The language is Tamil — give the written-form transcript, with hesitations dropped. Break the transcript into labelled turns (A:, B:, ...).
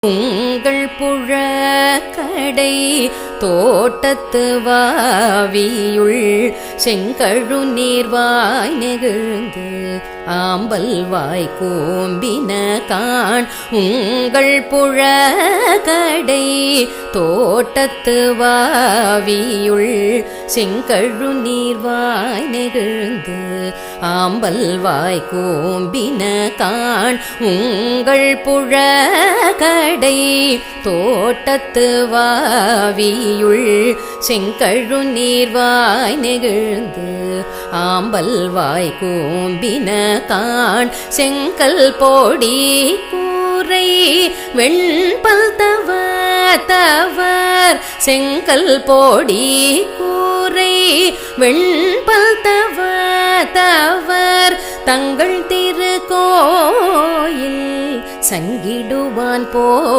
A: உங்கள் புழக்கடை தோட்டத்து வாவியுள் செங்கழு நீர்வாய் நெகிழ்ந்து ஆம்பல் வாய் கூம்பின காண். உங்கள் புழக்கடை தோட்டத்து வாவியுள் செங்கழு நீர்வாய் நெகிழ்ந்து ஆம்பல் வாய் கூம்பின காண். உங்கள் புழக்கடை தோட்டத்து வாவியுள் செங்கழு நீர்வாய் நெகிழ்ந்து ஆம்பல் வாய் கூம்பின காண். செங்கல் போடி கூரை வெண்பல் தவர் செங்கல் போடி கூரை வெண்பல் தவர் தங்கள் திருக்கோயில் சங்கிடுவான் போ